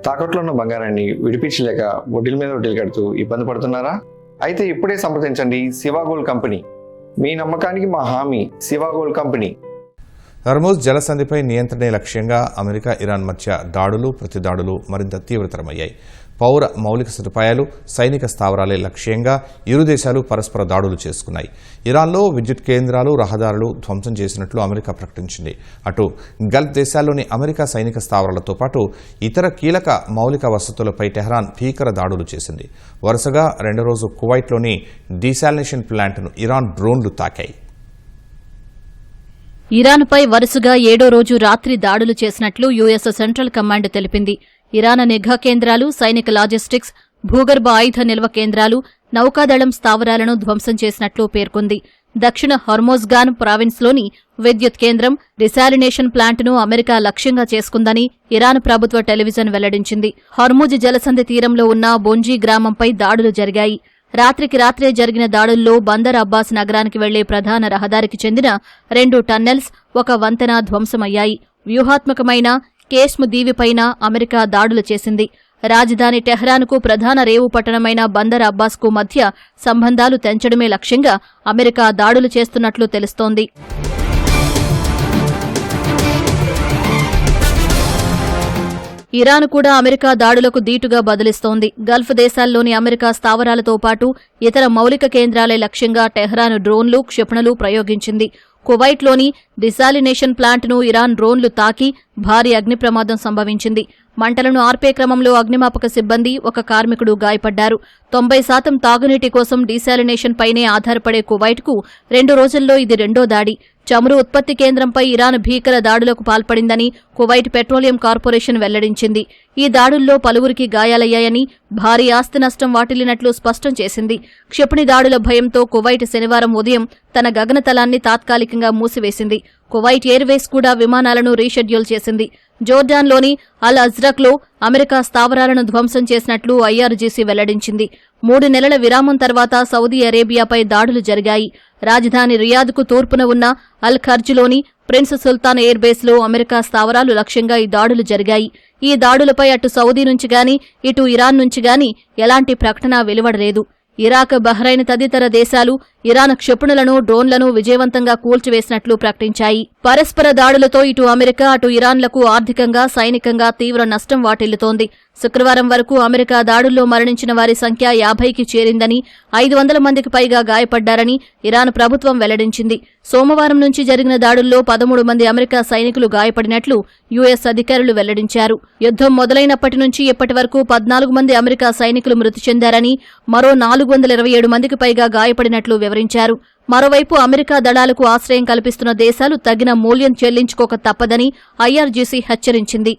తాకట్లో ఉన్న బంగారాన్ని విడిపించలేక వడ్డీల మీద వడ్డీలు కడుతూ ఇబ్బంది పడుతున్నారా? అయితే ఇప్పుడే సంప్రదించండి శివ గోల్డ్ కంపెనీ. మీ నమ్మకానికి మా హామీ శివ గోల్డ్ కంపెనీ. హర్మూజ్ జలసంధిపై నియంత్రణే లక్ష్యంగా అమెరికా, ఇరాన్ మధ్య దాడులు, ప్రతిదాడులు మరింత తీవ్రతరమయ్యాయి. పౌర మౌలిక సదుపాయాలు, సైనిక స్థావరాలే లక్ష్యంగా ఇరు దేశాలు పరస్పర దాడులు చేసుకున్నాయి. ఇరాన్లో విద్యుత్ కేంద్రాలు, రహదారులు ధ్వంసం చేసినట్లు అమెరికా ప్రకటించింది. అటు గల్ఫ్ దేశాల్లోని అమెరికా సైనిక స్థావరాలతో పాటు ఇతర కీలక మౌలిక వసతులపై టెహ్రాన్ భీకర దాడులు చేసింది. వరుసగా రెండో రోజు కువైట్లోని డీసాలినేషన్ ప్లాంట్ను ఇరాన్ డ్రోన్లు తాకాయి. ఇరాన్పై వరుసగా 7వ రోజు రాత్రి దాడులు చేసినట్లు యుఎస్ సెంట్రల్ కమాండ్ తెలిపింది. ఇరాన్ నిఘా కేంద్రాలు, సైనిక లాజిస్టిక్స్, భూగర్భ ఆయుధ నిల్వ కేంద్రాలు, నౌకాదళం స్థావరాలను ధ్వంసం చేసినట్లు పేర్కొంది. దక్షిణ హర్మోజ్గాన్ ప్రావిన్స్లోని విద్యుత్ కేంద్రం, డిసాలినేషన్ ప్లాంట్ను అమెరికా లక్ష్యంగా చేసుకుందని ఇరాన్ ప్రభుత్వ టెలివిజన్ వెల్లడించింది. హర్మూజ్ జలసంధి తీరంలో ఉన్న బొంజీ గ్రామంపై దాడులు జరిగాయి. రాత్రికి రాత్రే జరిగిన దాడుల్లో బందర్ అబ్బాస్ నగరానికి వెళ్లే ప్రధాన రహదారికి చెందిన 2 టన్నెల్స్, ఒక వంతెన ధ్వంసమయ్యాయి. వ్యూహాత్మకమైన కేస్మ్ దీవిపైన అమెరికా దాడులు చేసింది. రాజధాని టెహ్రాన్కు ప్రధాన రేవు పట్టణమైన బందర్ అబ్బాస్కు మధ్య సంబంధాలు తెంచడమే లక్ష్యంగా అమెరికా దాడులు చేస్తున్నట్లు తెలుస్తోంది. ఇరాన్ కూడా అమెరికా దాడులకు దీటుగా బదులిస్తోంది. గల్ఫ్ దేశాల్లోని అమెరికా స్థావరాలతో పాటు ఇతర మౌలిక కేంద్రాలే లక్ష్యంగా టెహ్రాన్ డ్రోన్లు, క్షిపణులు ప్రయోగించింది. కువైట్లోని డిసాలినేషన్ ప్లాంట్ను ఇరాన్ డ్రోన్లు తాకి భారీ అగ్ని ప్రమాదం సంభవించింది. మంటలను ఆర్పే క్రమంలో అగ్నిమాపక సిబ్బంది, ఒక కార్మికుడు గాయపడ్డారు. 90% తాగునీటి కోసం డీసాలినేషన్ పైనే ఆధారపడే కువైట్కు 2 రోజుల్లో ఇది రెండో దాడి. చమురు ఉత్పత్తి కేంద్రంపై ఇరాన్ భీకర దాడులకు పాల్పడిందని కువైట్ పెట్రోలియం కార్పొరేషన్ వెల్లడించింది. ఈ దాడుల్లో పలువురికి గాయాలయ్యాయని, భారీ ఆస్తి నష్టం వాటిల్లినట్లు స్పష్టం చేసింది. క్షిపణి దాడుల భయంతో కువైట్ శనివారం ఉదయం తన గగనతలాన్ని తాత్కాలికంగా మూసివేసింది. కువైట్ ఎయిర్వేస్ కూడా విమానాలను రీషెడ్యూల్ చేసింది. జోర్డాన్లోని అల్ అజ్రక్లో అమెరికా స్థావరాలను ధ్వంసం చేసినట్లు ఐఆర్జీసీ వెల్లడించింది. 3 నెలల విరామం తర్వాత సౌదీ అరేబియాపై దాడులు జరిగాయి. రాజధాని రియాద్కు తూర్పున ఉన్న అల్ ఖర్జ్లోని ప్రిన్స్ సుల్తాన్ ఎయిర్బేస్లో అమెరికా స్థావరాలు లక్ష్యంగా ఈ దాడులు జరిగాయి. ఈ దాడులపై అటు సౌదీ నుంచి గాని, ఇటు ఇరాన్ నుంచి గాని ఎలాంటి ప్రకటన వెలువడలేదు. ఇరాక్, బహ్రైన్ తదితర దేశాలు ఇరాన్ క్షిపణులను, డ్రోన్లను విజయవంతంగా కూల్చివేసినట్లు ప్రకటించాయి. పరస్పర దాడులతో ఇటు అమెరికా, అటు ఇరాన్లకు ఆర్థికంగా, సైనికంగా తీవ్ర నష్టం వాటిల్లుతోంది. శుక్రవారం వరకు అమెరికా దాడుల్లో మరణించిన వారి సంఖ్య 50కి చేరిందని, 500 మందికి పైగా గాయపడ్డారని ఇరాన్ ప్రభుత్వం వెల్లడించింది. సోమవారం నుంచి జరిగిన దాడుల్లో 13 మంది అమెరికా సైనికులు గాయపడినట్లు యుఎస్ అధికారులు వెల్లడించారు. యుద్ధం మొదలైనప్పటి నుంచి ఇప్పటి వరకు 14 మంది అమెరికా సైనికులు మృతి చెందారని, మరో 427 మందికి పైగా గాయపడినట్లు వివరించారు. మరోవైపు అమెరికా దళాలకు ఆశ్రయం కల్పిస్తున్న దేశాలు తగిన మూల్యం చెల్లించుకోక తప్పదని ఐఆర్జీసీ హెచ్చరించింది.